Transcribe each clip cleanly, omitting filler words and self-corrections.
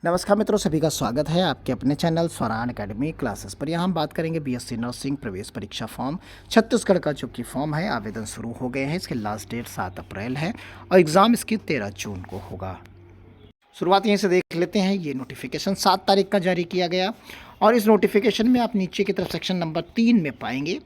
नमस्कार मित्रों, सभी का स्वागत है आपके अपने चैनल स्वरान एकेडमी क्लासेस पर। यहाँ हम बात करेंगे बीएससी नर्सिंग प्रवेश परीक्षा फॉर्म छत्तीसगढ़ का जो कि फॉर्म है, आवेदन शुरू हो गए हैं। इसके लास्ट डेट 7 अप्रैल है और एग्ज़ाम इसकी 13 जून को होगा। शुरुआत यहीं से देख लेते हैं। ये नोटिफिकेशन 7 तारीख का जारी किया गया और इस नोटिफिकेशन में आप नीचे की तरफ सेक्शन नंबर 3 में पाएंगे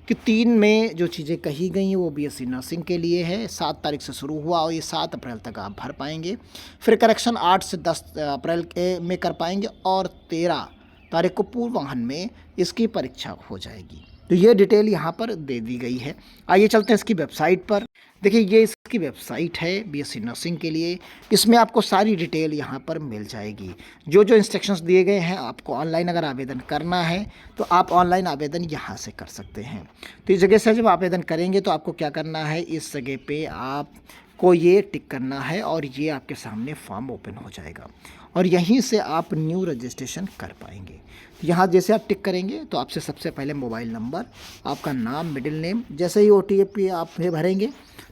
कि 3 में जो चीज़ें कही गई हैं वो बीएससी नर्सिंग के लिए है। 7 तारीख से शुरू हुआ और ये 7 अप्रैल तक आप भर पाएंगे। फिर करेक्शन 8 से 10 अप्रैल के में कर पाएंगे और 13 तारीख को पूर्वाह्न में इसकी परीक्षा हो जाएगी। तो ये डिटेल यहाँ पर दे दी गई है। आइए चलते हैं इसकी वेबसाइट पर। देखिए, ये इसकी वेबसाइट है बीएससी नर्सिंग के लिए। इसमें आपको सारी डिटेल यहाँ पर मिल जाएगी। जो जो इंस्ट्रक्शंस दिए गए हैं, आपको ऑनलाइन अगर आवेदन करना है तो आप ऑनलाइन आवेदन यहाँ से कर सकते हैं। तो इस जगह से जब आवेदन करेंगे तो आपको क्या करना है, इस जगह पे आपको ये टिक करना है और ये आपके सामने फॉर्म ओपन हो जाएगा और यहीं से आप न्यू रजिस्ट्रेशन कर पाएंगे। यहाँ जैसे आप टिक करेंगे तो आपसे सबसे पहले मोबाइल नंबर, आपका नाम, मिडिल नेम, जैसे ही OTP आप भरेंगे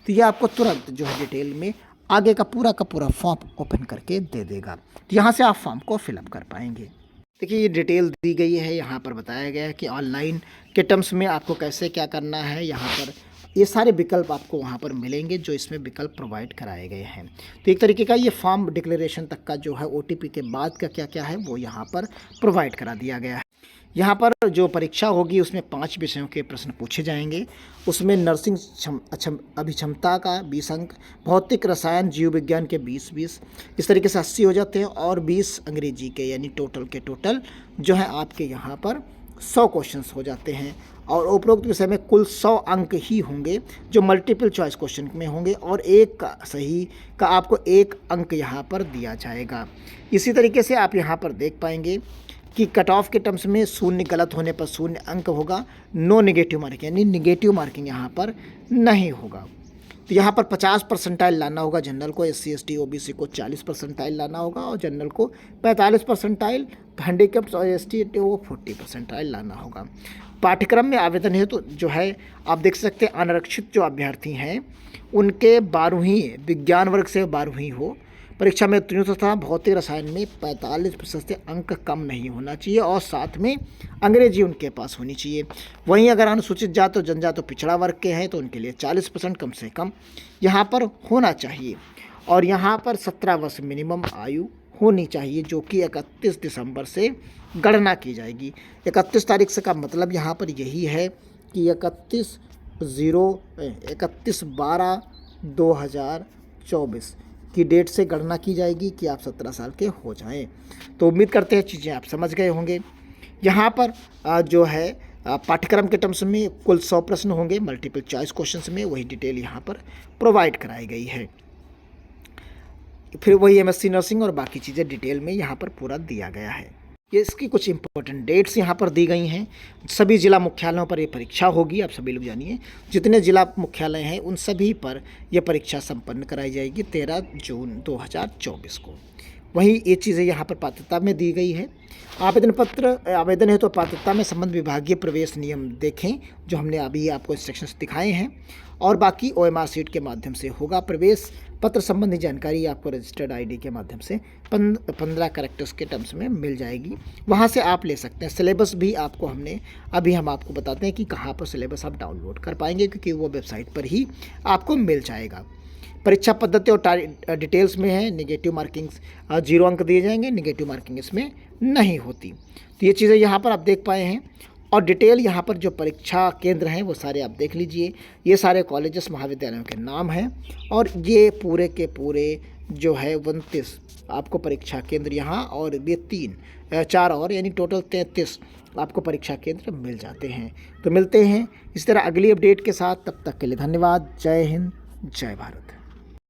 तो ये आपको तुरंत जो है डिटेल में आगे का पूरा फॉर्म ओपन करके दे देगा। तो यहाँ से आप फॉर्म को फिलअप कर पाएंगे। देखिए, ये डिटेल दी गई है। यहाँ पर बताया गया है कि ऑनलाइन के टर्म्स में आपको कैसे क्या करना है। यहाँ पर ये सारे विकल्प आपको वहाँ पर मिलेंगे जो इसमें विकल्प प्रोवाइड कराए गए हैं। तो एक तरीके का ये फॉर्म डिक्लेरेशन तक का जो है OTP के बाद का क्या क्या है वो यहाँ पर प्रोवाइड करा दिया गया है। यहाँ पर जो परीक्षा होगी उसमें 5 विषयों के प्रश्न पूछे जाएंगे। उसमें नर्सिंग अभिक्षमता का 20 अंक, भौतिक रसायन जीव विज्ञान के 20-20, इस तरीके से 80 हो जाते हैं और 20 अंग्रेजी के, यानी टोटल जो है आपके यहाँ पर 100 क्वेश्चंस हो जाते हैं। और उपरोक्त विषय में कुल 100 अंक ही होंगे जो मल्टीपल चॉइस क्वेश्चन में होंगे और एक का सही का आपको 1 अंक यहाँ पर दिया जाएगा। इसी तरीके से आप यहाँ पर देख पाएंगे कि कट ऑफ के टर्म्स में 0 गलत होने पर 0 अंक होगा। नो नेगेटिव मार्किंग, यानी नेगेटिव मार्किंग यहाँ पर नहीं होगा। तो यहाँ पर 50 परसेंटाइल लाना होगा जनरल को, SC ST OBC को 40 परसेंटाइल लाना होगा और जनरल को 45 परसेंटाइल, हैंडीकैप्स और ST को 40 परसेंटाइल लाना होगा। पाठ्यक्रम में आवेदन है तो जो है आप देख सकते हैं अनारक्षित जो अभ्यर्थी हैं उनके 12वीं विज्ञान वर्ग से 12वीं हो, परीक्षा में उत्तीर्ण तथा भौतिक रसायन में 45% से अंक कम नहीं होना चाहिए और साथ में अंग्रेजी उनके पास होनी चाहिए। वहीं अगर अनुसूचित जात और जनजात और पिछड़ा वर्ग के हैं तो उनके लिए 40% कम से कम यहाँ पर होना चाहिए। और यहाँ पर 17 वर्ष मिनिमम आयु होनी चाहिए, जो कि 31 दिसंबर से गणना की जाएगी। 31 तारीख से का मतलब यहाँ पर यही है कि 31/12/2024 की डेट से गणना की जाएगी कि आप 17 साल के हो जाएं। तो उम्मीद करते हैं चीज़ें आप समझ गए होंगे। यहाँ पर जो है पाठ्यक्रम के टर्म्स में कुल 100 प्रश्न होंगे मल्टीपल चॉइस क्वेश्चंस में, वही डिटेल यहाँ पर प्रोवाइड कराई गई है। फिर वही MSc नर्सिंग और बाकी चीज़ें डिटेल में यहाँ पर पूरा दिया गया है। ये इसकी कुछ इंपॉर्टेंट डेट्स यहाँ पर दी गई हैं। सभी जिला मुख्यालयों पर ये परीक्षा होगी, आप सभी लोग जानिए। जितने जिला मुख्यालय हैं उन सभी पर यह परीक्षा संपन्न कराई जाएगी 13 जून 2024 को। वहीं ये चीज़ें यहाँ पर पात्रता में दी गई है। आवेदन है तो पात्रता में संबंध विभागीय प्रवेश नियम देखें जो हमने अभी आपको इंस्ट्रक्शंस दिखाए हैं, और बाकी OMR शीट के माध्यम से होगा। प्रवेश पत्र संबंधी जानकारी आपको रजिस्टर्ड ID के माध्यम से 15 कैरेक्टर्स के टर्म्स में मिल जाएगी, वहाँ से आप ले सकते हैं। सिलेबस भी आपको हम आपको बताते हैं कि कहाँ पर सिलेबस आप डाउनलोड कर पाएंगे, क्योंकि वो वेबसाइट पर ही आपको मिल जाएगा। परीक्षा पद्धति और डिटेल्स में है। नेगेटिव मार्किंग्स 0 अंक दिए जाएंगे, नेगेटिव मार्किंग इसमें नहीं होती। तो ये चीज़ें यहाँ पर आप देख पाए हैं और डिटेल यहाँ पर जो परीक्षा केंद्र हैं वो सारे आप देख लीजिए। ये सारे कॉलेजेस महाविद्यालयों के नाम हैं और ये पूरे के पूरे जो है 29 आपको परीक्षा केंद्र यहाँ, और ये 4 और यानी टोटल 33 आपको परीक्षा केंद्र मिल जाते हैं। तो मिलते हैं इस तरह अगली अपडेट के साथ, तब तक के लिए धन्यवाद। जय हिंद, जय भारत।